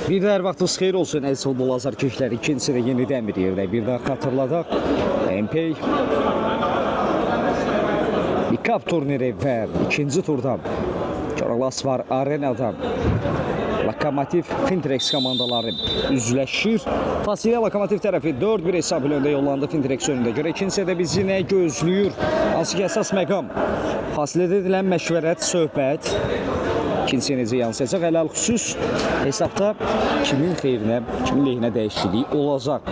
Bir də hər vaxtınız xeyir olsun əziz futbol azarkeşləri. İkincisi də yenidən bir yerdə. Bir daha xatırladaq. MP Cup turniri və ikinci turda Karaglasvar Arenada Lokomotiv Fintrex komandaları üzləşir. Fasilə Lokomotiv tərəfi 4-1 hesab ilə öndə yollandı Fintrex önündə. Görə ikincisi də bizi nə gözləyir? Hansı ki əsas məqam fasilədə edilən məşvərət, söhbət. İkincisi necə yansıyacaq? Ələl xüsus hesabda kimin xeyrinə, kimin lehinə dəyişikliyi olacaq?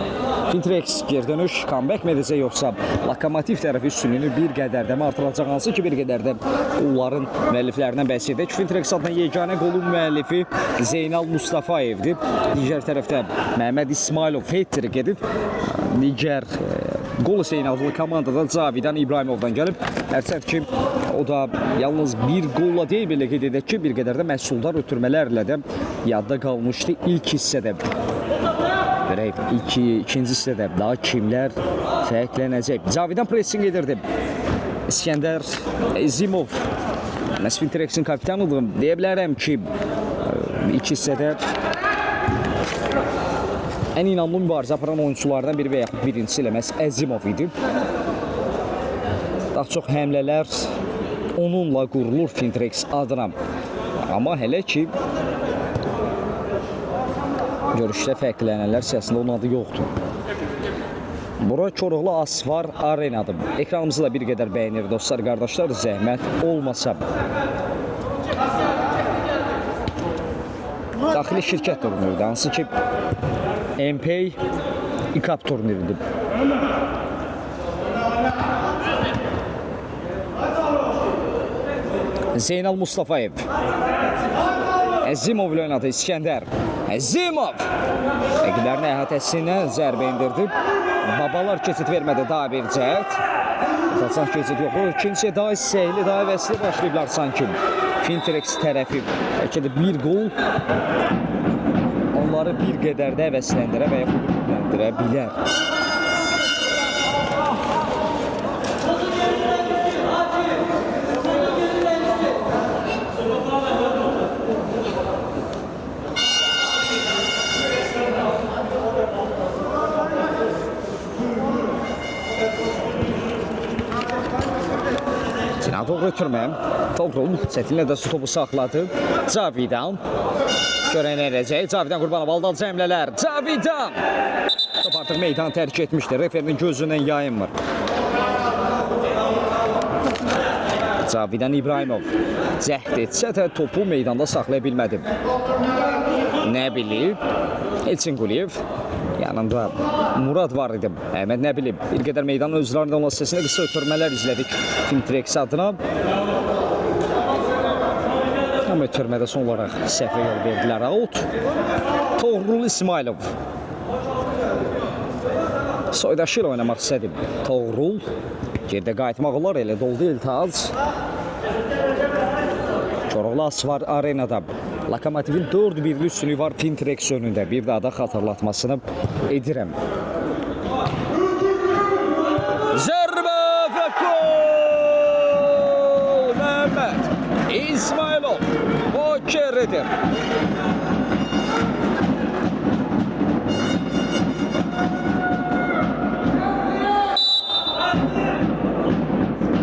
Fintrex geri dönüş, comeback mi edəcək yoxsa Lokomotiv tərəfi üstünlüyünü bir qədər də mi artıracaq? Hansı ki bir qədər də qolların müəlliflərindən bəhs edək. Fintrex adına yeganə qolun müəllifi Zeynal Mustafayevdir. Digər tərəfdə Məhəmməd İsmailov hat-trick edib. Digər qol Zeynal adlı komandada Cavidan İbrahimovdan gəlib. Hərçənd ki o da yalnız bir qolla deyil, belə qeyd edək ki, bir qədər də məhsuldar ötürmələrlə də yadda qalmışdı ilk hissədə. Görək, ikinci hissədə daha kimlər fərqlənəcək? Cavidan pressing edirdi. İskəndər Ezimov, məhz Fintrexin kapitanıdır. Deyə bilərəm ki, ilk hissədə ən inanlı mübarizə aparan oyunculardan biri və yaxud birincisi ilə məhz Ezimov idi. Daha çox həmlələr onunla qurulur Fintrex adına. Amma hələ ki görüşdə fərqlənənlər siyasında onun adı yoxdur. Bura Koroğlu Asvar Arenadır. Ekranımızı da bir qədər bəyənir dostlar, qardaşlar, zəhmət olmasa. Daxili şirkət turniridir, hansı ki MP Cup turniridir. Zeynal Mustafayev Əzimov ilə oynadı İskəndər. Əzimov rəqiblərin əhatəsinə zərbə indirdi. Babalar keçid vermədi, daha bir cəhət. Atasan keçid yox. İkincisi daha səhli, daha vəsli başlayıblar sanki. Fintrex tərəfi bəlkə də bir qol onları bir qədər də həvəsləndirə və yaxud ümidləndirə bilər. Doğru ötürməm. Togrul çətinlə də topu saxladı. Cavidan. Görən edəcək. Cavidan Qurbanov aldı cəmlələr. Cavidan. Top artıq meydanı tərk etmişdir. Referinin gözündən yayınmır. Cavidan İbrahimov cəhd etsə də topu meydanda saxlaya bilmədi. Nə bilib? Elçin Quliyev. Yanında Murad var idi. Əhməd nə bilib? Bir qədər meydanın özlərində olan səsində qısa ötürmələr izlədik Fintrex adına. Amma ötürmədə son olaraq səhvə yol verdilər. Out. Toğrul İsmailov. Soydaşır oynamaq istədi. Toğrul. Gerdə qayıtmaq olar, elə doldu İltaz. Koroğlu Asvar Arenada. Lokomotivin 4-1'li üstünlüyü var Fintrex önündə. Bir daha da xatırlatmasını edirəm. Zərbə və gol! Məhəmməd İsmailov Bokeridir.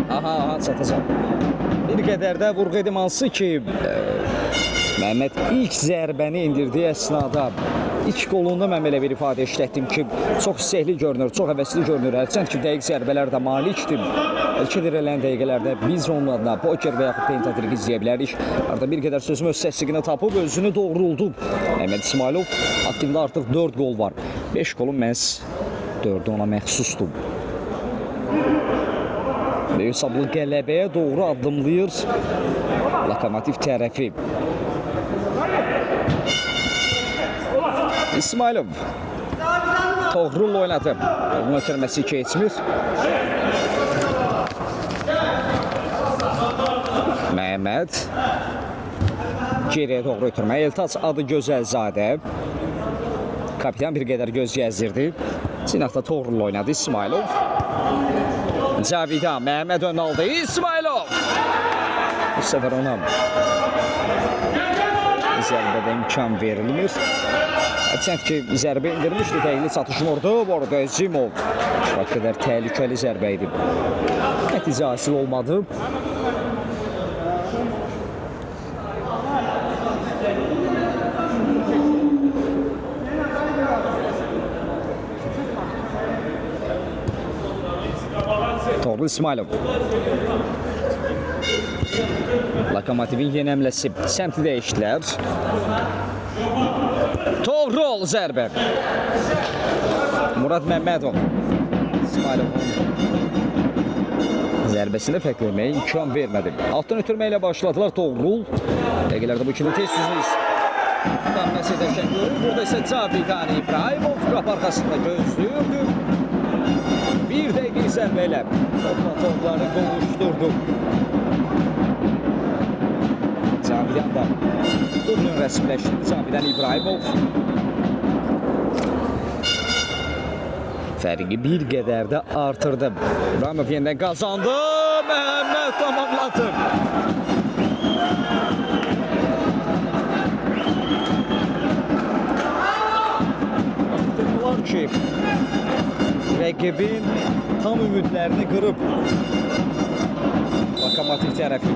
Aha, çatacaq. Bir qədər də vurğu edim hansı ki Məhəmməd ilk zərbəni indirdiyi əsnada ilk qolunda mən belə bir ifadə işlətdim ki, çox istəkli görünür, çox həvəsli görünür. Hərçənd ki, dəqiq zərbələr də malikdir. Bəlkə də elən dəqiqələrdə biz onun adına poker və yaxud pentatriq izləyə bilərik. Arada bir qədər sözüm öz səsliğini tapıb, özünü doğruldu. Məhəmməd İsmailov aktivdə artıq 4 qol var. 5 qolun məhz 4'ü ona məxsusdur. Böyük hesablı qələbəyə doğru addımlayır Lokomotiv tərəfi. İsmailov Toğrul oynadı. Onun ötürməsi keçmir. Məhəmməd geriyə doğru ötürmə. Eltaç adı Gözəlzadə. Kapitan bir qədər göz gəzdirdi. Cinaqda Toğrul oynadı İsmailov. Cavidan Məhəmməd ön aldı. İsmailov. Bu səfər ona zərbədə imkan verilmir. Hərçənd ki, zərbə indirmişdi, təhlili çatışmırdı. Bu arada Əzimov o qədər təhlükəli zərbə idi. Nəticə hasil olmadı. Toğrul İsmailov. Lokomotivin yeni həmləsi səmti dəyişdilər. Toğrul zərbə. Murad Məmmədov. İsmailovun zərbəsində fərqləməyə imkan vermədi. Altdan ötürməklə başladılar Toğrul. Dəqiqələrdə bu ikinin tez süzünüz. Müqaviməsi edərkən görür. Burada isə Cavidan İbrahimov qapı arxasında gözlüyürdü. Bir dəqiq zərbə ilə topları qovuşdurdu. Cavidan da turnun rəsmiləşdirdi. Cavidan İbrahimov. Fərqi bir qədər də artırdı. İbrahimov yenidən qazandı. Məhəmməd tamamladı. Var ki, rəqibin tam ümidlərini qırıb Lokomotiv tərəfi.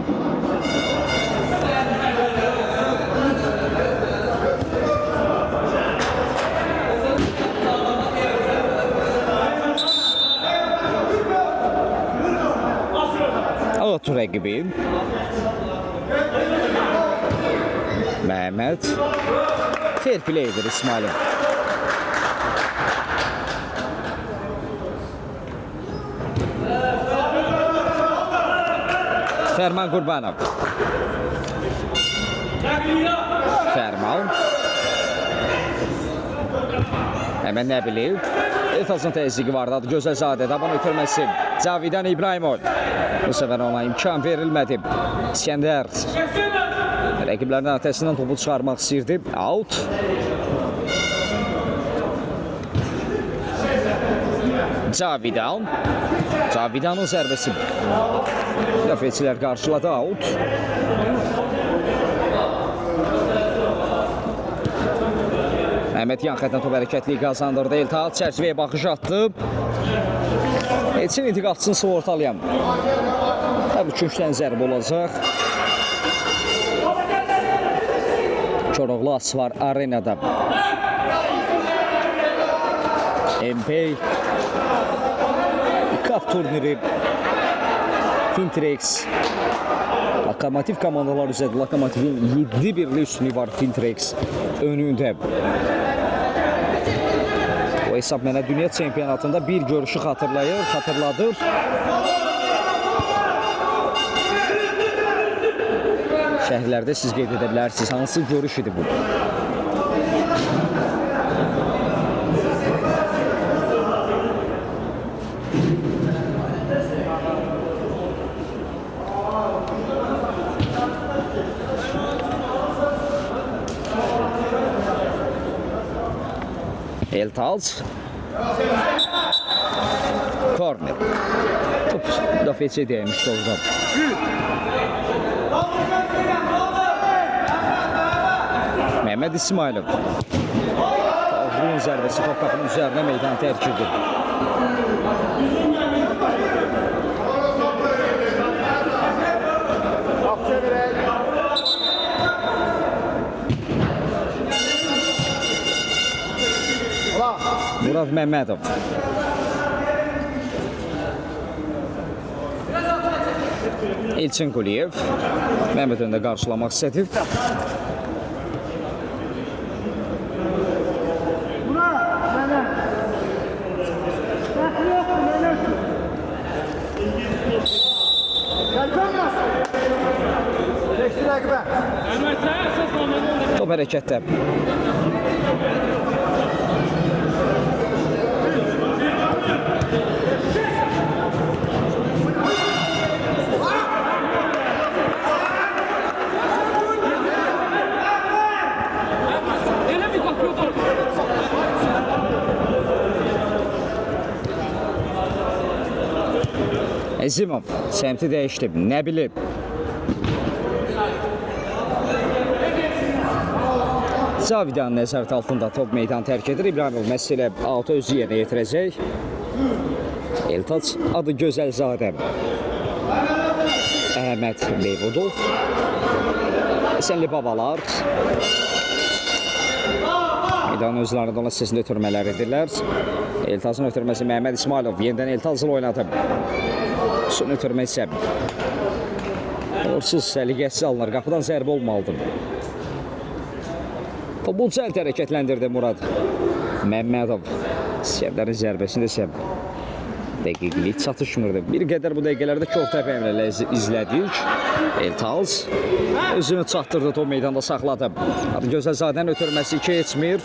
Otur rəqibi. Məhəmməd. Fair playdir İsmailov. Fərman Qurbanov. Fərman. Həmən Nəbili. Etasın təzyiqi vardı. Adı Gözəlzadə. Daban ötürməsi. Cavidan İbrahimov. Bu səfər ona imkan verilmədi. İskəndər. Rəqiblərin ötəsindən topu çıxarmaq istəyirdi. Out. Cavidan. Cavidanın zərbəsi. Müdafiəçilər qarşıladı. Out. Məhəmməd yan xətdən top hərəkətliyi qazandırdı. Eltaat çərçivəyə baxış atdı. Elçin intiqalçısını sığortalayam. Bu köşkdən zərbə olacaq. Koroğlu Asvar arenada. MP Cup turniri Fintrex Lokomotiv komandalar üzrədir. Lokomotivin 7-1'li üstünlüyü var Fintrex önündə. O hesab mənə dünya çempionatında bir görüşü xatırladır. Şəhərlərdə siz qeyd edə bilərsiniz. Hansı görüş idi bu? Eltac. Korner. Top müdafiəçiyə dəymişdi orada. Məhəmməd İsmailov. Toğrulun zərbəsi top qapının üzərinə meydan tərk edir. Murad Məmmədov. Elçin Quliyev. Məhəmməd öndə qarşılamaq istədi. Top hərəkətdə. Əzimov səmti dəyişdi. Nə bilib? Cavidanın nəzarət altında top meydan tərk edir. İbrahimov məhz elə altı özü yerinə yetirəcək. Eltac adı Gözəlzadə. Əhməd Beyvudov. Əsənli babalar. Meydanın özlərində ona səsində ötürmələr edirlər. Eltacın ötürməsi Məhəmməd İsmailov. Yenidən Eltaclı oynadı. Son ötürmə isə uğursuz, səliqəsiz alınır. Qapıdan zərbə olmalıdır. Futbol cəld hərəkətləndirdi Murad Məmmədov. Siyəblərin zərbəsində isə dəqiqlik çatışmırdı. Bir qədər bu dəqiqələrdə Körtəpə ilə izlədik. Eltaz özünü çatdırdı, top meydanda saxladı. Gözəlzadənin ötürməsi keçmir.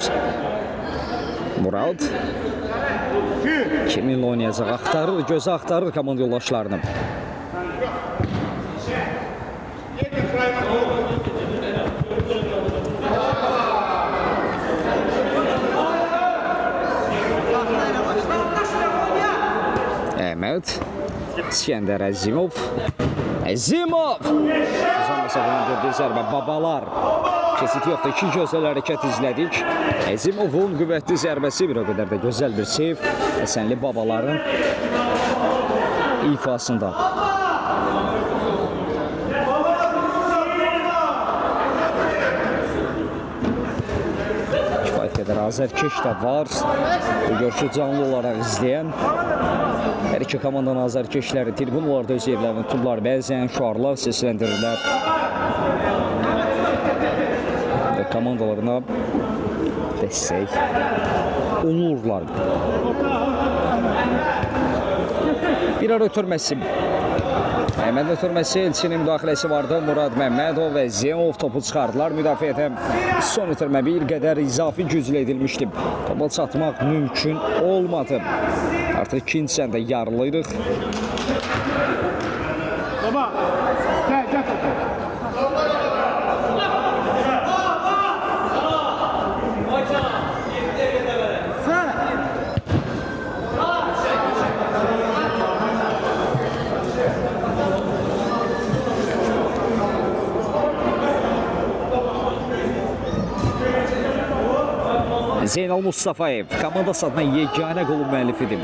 Murad kiminlə oynayacaq? Axtarır, gözü axtarır komanda yoldaşlarını. Əhməd, İskəndər Əzimov. Əzimov! Uzan məsələdən gördüyü zərbə babalar. Kesit yoxdur, iki gözəl hərəkət izlədik. Əzimovun qüvvətli zərbəsi bir o qədər də gözəl bir sev. Əsənli babaların ifasında. Kifayət qədər azərkeş də var. Bu görüşü canlı olaraq izləyən. Hər iki komandanın azərkeşləri tribunalarda öz evlərini tutublar. Bəzən şuarlar səsləndirirlər. Və komandalarına dəstək olurlar. Bir ara ötürməsi. Əhməd ötürməsi, Elçinin müdaxiləsi vardı. Murad Məmmədov və Zemov topu çıxardılar. Müdafiədə son ötürmə bir qədər izafi güclə edilmişdi. Topa çatmaq mümkün olmadı. Artıq ikinci səndə yarılırıq. Baba, gəl topu. Zeynal Mustafayev komandası adına yeganə qolun müəllifidir.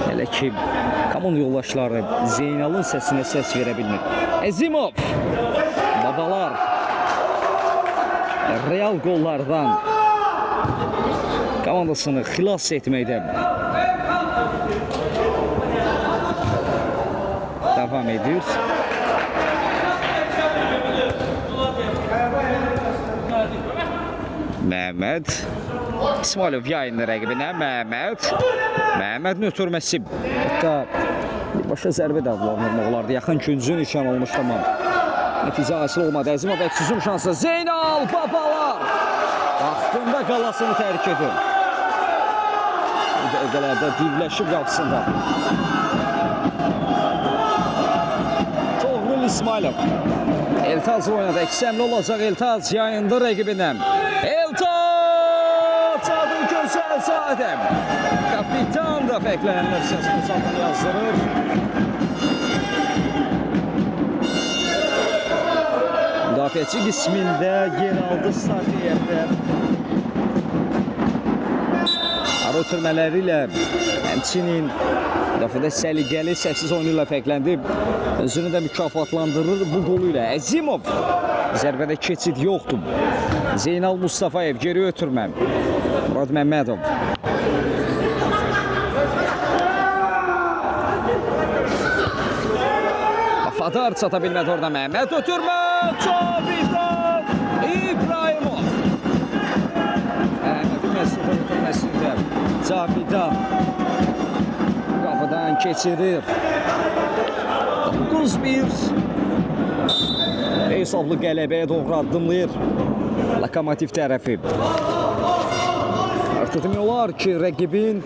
Hələ ki, komanda yoldaşları Zeynalın səsinə səs verə bilmir. Əzimov! Babalar! Real qollardan komandasını xilas etməkdə devam edir. Məhəmməd İsmailov yayınlı rəqibinə. Məhəmmədin ötürməsi. Hətta birbaşa zərbə də adlandırmaq olardı. Yaxın küncün nişan olmuşdu amma nəticə hasil olmadı. Əzimov əksüzün şansı. Zeynal babalar vaxtında qalasını tərk edir. Bu dəqiqələrdə divləşib qapısında. İsmailov. Eltaz oynadı. Əksəmli olacaq Eltaz yayında rəqibindən. Eltaz! Adı Gözəlzadə. Kapitan da fərqlənənlər səsini satın yazdırır. Müdafiəçi qismində yer aldı start heyətdə. Ara ötürmələri ilə həmçinin müdafiədə səliqəli, səssiz oyunu ilə fərqləndi. Özünü də mükafatlandırır bu qolu ilə. Əzimov zərbədə keçid yoxdur. Zeynal Mustafayev geri ötürmə. Murad Məmmədov. Vafadar çata bilmədi orada Məhəmməd ötürmə. Cavidan İbrahimov. Əhmədin Məsudun ötürməsində Cavidan qapıdan keçirir. 9-1 hesablı qələbəyə doğru addımlayır Lokomotiv tərəfi. Artıq demək olar ki, rəqibin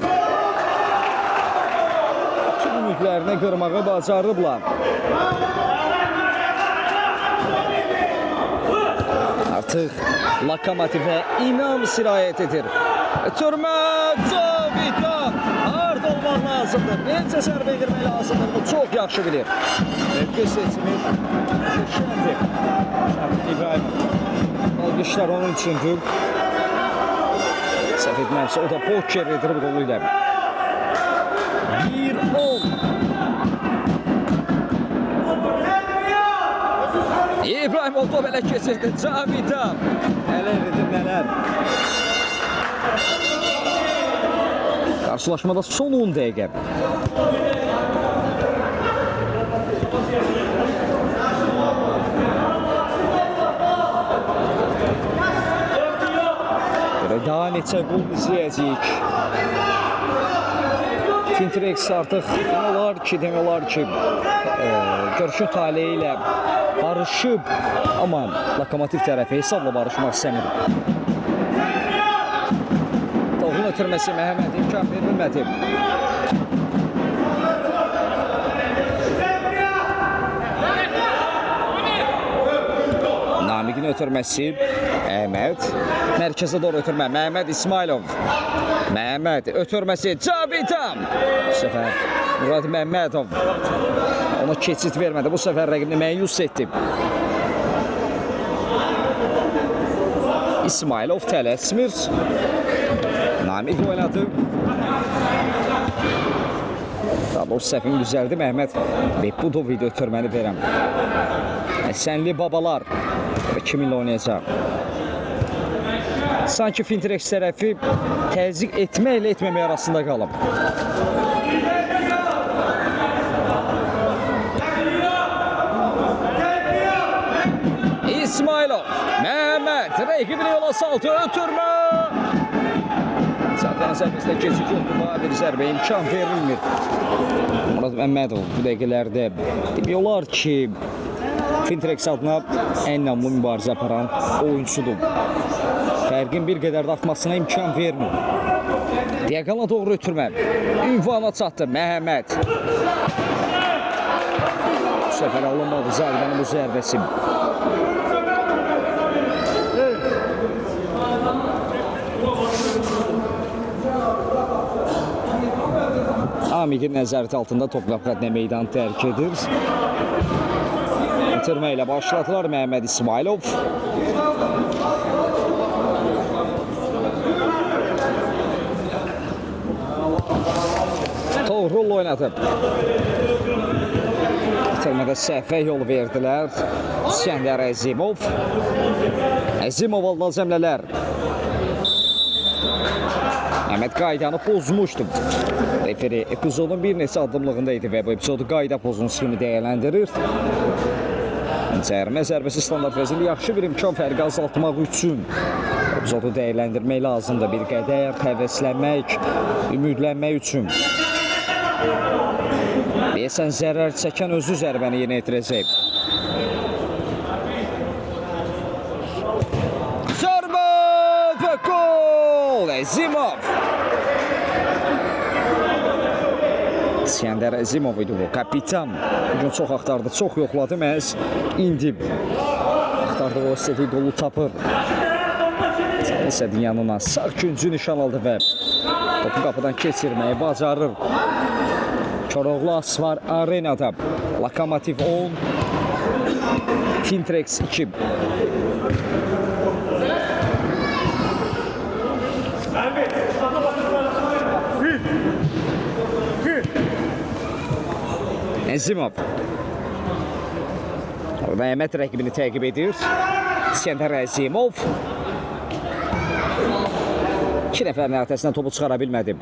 tüm ümidlərini qırmağı bacarıblar. Artıq Lokomotivə inam sirayət edir. Ötürmə Cavidan. Harda olmalı? vurmaq lazımdır. Necə zərbə endirmək lazımdır. Bu çox yaxşı bilir. Mövqe seçimi şəndir. Şəfin İbrahimov. Alqışlar onun üçündür. Səhv etməmsə o da poker edir bu qolu ilə. 1-10. İbrahimov da belə keçirdi. Cavidan. Nələr edir, nələr. Karşılaşmada son 10 dəqiqə. Daha neçə qol izləyəcəyik. Fintrex artıq demək olar ki, görüşün taleyi ilə barışıb, amma Lokomotiv tərəfi hesabla barışmaq istəmir. Toğun ötürməsi Məhəmməd imkan verilmədi. Namiqin ötürməsi Əhməd. Mərkəzə doğru ötürmə Məhəmməd İsmailov. Məhəmməd ötürməsi Cavidan. Bu səfər Murad Məmmədov ona keçid vermədi. Bu səfər rəqibini məyus etdi. İsmailov tələsmir. Namiq oynadı. Daha doğrusu səhvim düzəldi. Məhəmməd Behbudov idi ötürməni verəm. Əsənli babalar. Kiminlə oynayacaq? Sanki Fintrex tərəfi təzyiq etməklə etməmək arasında qalıb. İsmailov, Məhəmməd, rəqibini yola saldı, ötürmə! Zaten zərbəsində keçid yoxdur, daha bir zərbə imkan verilmir. Murad Məmmədov bu dəqiqələrdə demək olar ki, Fintrex adına ən namlı mübarizə aparan oyuncusudur. Fərqin bir qədər də artmasına imkan vermir. Diaqana doğru ötürmə. Ünvana çatdı Məhəmməd. Bu səfər alınmadı Zərbənin bu zərbəsi. Amigin nəzarəti altında Topqapı meydanı tərk edir. Bitirmə ilə başladılar Məhəmməd İsmailov. Toğrul oynadı. Bitirmədə səhvə yol verdilər. İskəndər Əzimov. Əzimov aldı zəmlələr. Məhəmməd qaydanı pozmuşdu. Referi epizodun bir neçə addımlığında idi və bu epizodu qayda pozuntusu kimi dəyərləndirir. Cərmə zərbəsi standart vəzirli yaxşı bir imkan fərqi azaltmaq üçün epizodu dəyərləndirmək lazımdır. Bir qədər həvəslənmək, ümidlənmək üçün. Deyəsən zərər çəkən özü zərbəni yenə yetirəcək. Zərbə və gol! Əzimov! İskəndər Əzimov idi bu, kapitan. Bugün çox axtardı, çox yoxladı, məhz indi axtardı, o istədiyi qolu tapır. Əsədin yanına sağ küncü nişan aldı və topu qapıdan keçirməyi bacarır. Koroğlu Asvar Arenada. Lokomotiv 10, Fintrex 2. Əzimov. Orada Əhməd rəqibini təqib edir. İskəndər Əzimov. 2 nəfərin ərtəsindən topu çıxara bilmədi.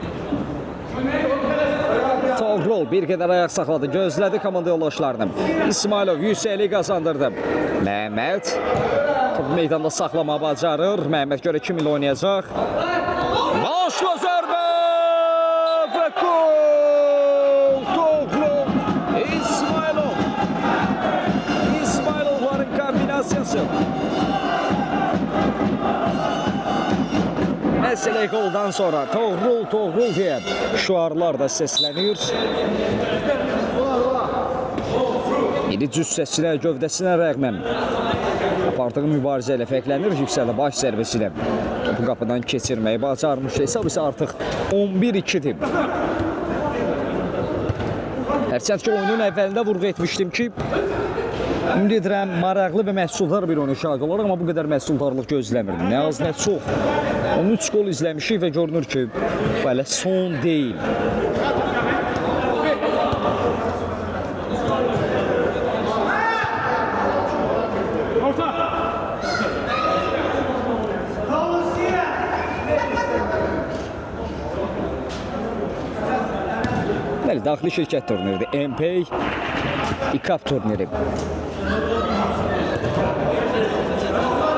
Toğrul bir qədər ayaq saxladı, gözlədi komanda yoldaşlarını. İsmailov yüksəkliyi qazandırdı. Məhəmməd topu meydanda saxlamağı bacarır. Məhəmməd görə kiminlə oynayacaq? Başla zərbə və gol! Toğrul, İsmailov. İsmailovların kombinasiyası. Məsələ qoldan sonra Toğrul deyə şüarlar da səslənir. İri cüssəsinə, gövdəsinə rəğmən apardığı mübarizə ilə fərqlənir. Yüksəli baş zərbəsi ilə topu qapıdan keçirməyi bacarmış. Hesab isə artıq 11-2-dir. Hərçənd ki, oyunun əvvəlində vurğu etmişdim ki, ümid edirəm maraqlı və məhsuldar bir oyun şahid olaraq, amma bu qədər məhsuldarlıq gözləmirdim. Nə az, nə çox. 13 gol izləmişik və görünür ki, bu hələ son deyil. Bəli, daxili şirkət turniridir. MPay İKAP turniri.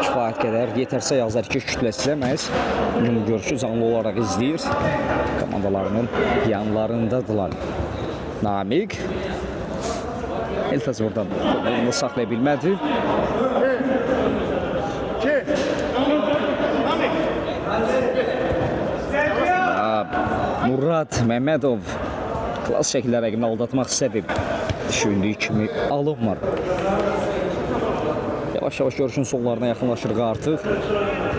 Kifayət qədər yetərsə yazar ki, kütləsi məhz ümumi görüşü canlı olaraq izləyir. Komandalarının yanlarındadılar. Namiq Eltaz buradan onu saxlaya bilmədi. Murad Məmmədov klas şəkildə rəqibini aldatmaq istədi. Düşündüyü kimi alınmır. Yavaş-yavaş görüşün sonlarına yaxınlaşırıq artıq.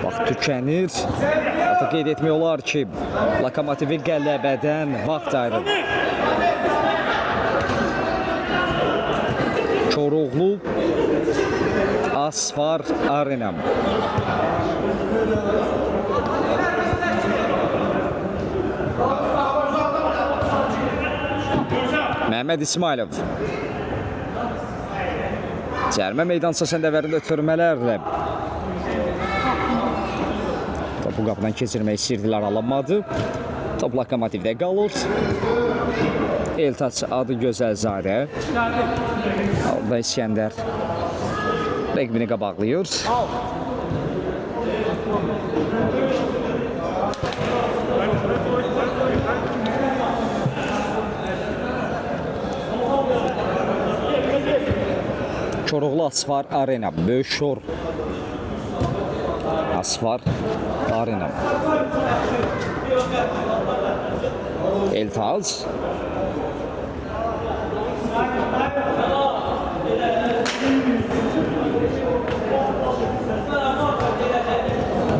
Vaxt tükənir. Artıq qeyd etmək olar ki, Lokomotivi qələbədən vaxt ayrılır. Koroğlu Asfar Arena. Məhəmməd İsmailov. Cərmə meydança səndəvərində ötürmələrlə topu qapıdan keçirmək istəyirdilər, alınmadı. Top Lokomotivdə qalır. Eltaç adı Gözəlzadə. Orada İskəndər rəqibini qabaqlayır. Koroğlu Asfar Arena, Böyük Şor Asfar Arena. Eltaz.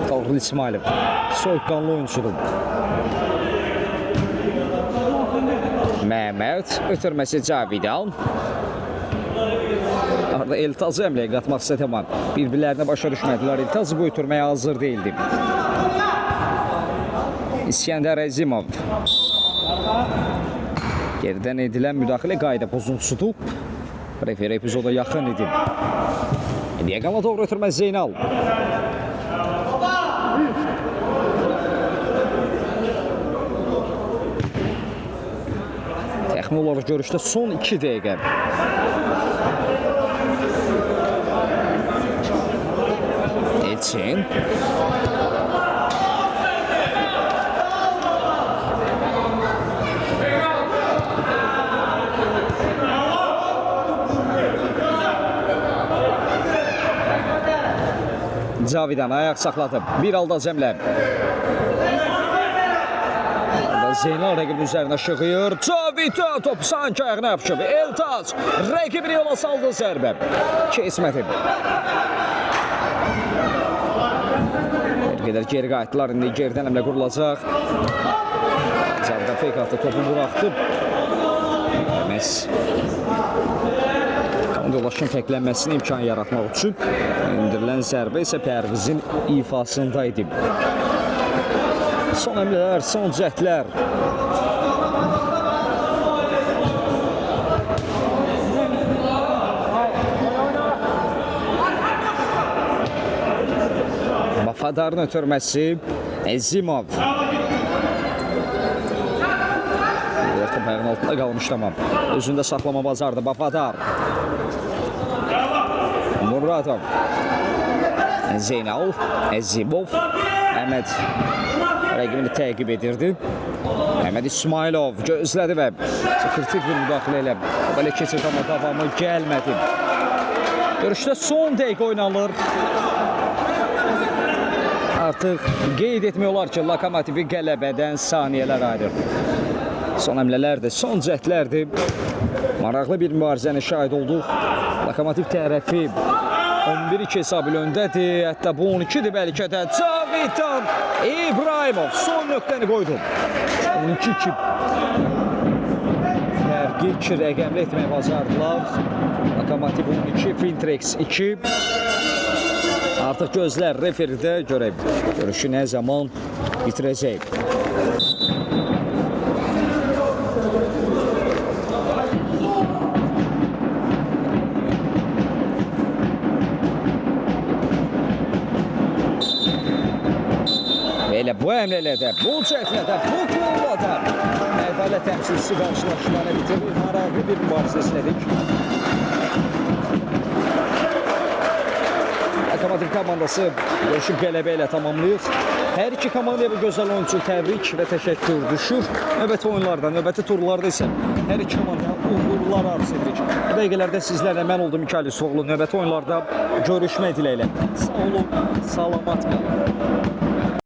Koroğlu İsmailov, soyuqqanlı oyuncudur. Məhəmməd, ötürməsi Cavidan. Arada Eltazı əmləyə qatmaq istədi, amma bir-birlərinə başa düşmədilər. Eltaz bu ötürməyə hazır değildi. İskəndər Əzimov. Gerdən edilən müdaxilə qayda pozuntusudur. Referi epizoda yaxın idi. Diaqana doğru ötürmə Zeynal. Təxmin olaraq görüşdə son 2 dəqiqə. Elçin. Cavidan ayaq saxladı. Bir halda Cəmlə. Zeynal rəqibin üzərinə şığıyır. Cavidan top sanki ayağına yapışıb. Eltaz rəqibini yola saldı, zərbə. Kesmədi. Bir qədər geri qayıtdılar. İndi geridən əmlə qurulacaq. Cavidan fake atdı, topu buraxdı. Məhz Dolaşın fəklənməsinə imkan yaratmaq üçün indirilən zərbə isə Pərvizin ifasında idi. Son əmlələr, son cəhdlər. Vafadarın ötürməsi Əzimov. Top ayağının altında qalmış, tamam. Özündə saxlama bacardı Vafadar. Muradov. Zeynal, Əzimov. Əhməd rəqibini təqib edirdi. Əhməd İsmailov gözlədi və kritik bir müdaxilə ilə belə keçirdi, amma davamı gəlmədi. Görüşdə son dəqiqə oynanılır. Artıq qeyd etmək olar ki, Lokomotivi qələbədən saniyələr ayırır. Son əmlələrdir, son cəhdlərdir. Maraqlı bir mübarizəni şahid olduq. Lokomotiv tərəfi 11-2 hesabı ilə öndədir. Hətta bu 12-dir bəlkə də. Cavidan İbrahimov son nöqtəni qoydu. 12-2 fərq dəqiq rəqəmli etməyə bacardılar. Lokomotiv 12, Fintrex 2. Artıq gözlər referidə görək görüşü nə zaman bitirəcək. Elə bu əmrələrdə, bu cəhətlərdə, bu qollarda ədalət təmsilçisi qarşılaşmaları bitirir. Maraqlı bir mübarizə izlədik. Lokomotiv komandası görüşü qələbə ilə tamamlayır. Hər iki komandaya bu gözəl oyuncu təbrik və təşəkkür düşür. Növbəti oyunlarda, növbəti turlarda isə hər iki komandaya uğurlar arz edirik. Bu dəqiqələrdə sizlərlə mən oldum Mikail Yusufoğlu. Növbəti oyunlarda görüşmək diləyilə. Sağ olun, salamat qalın.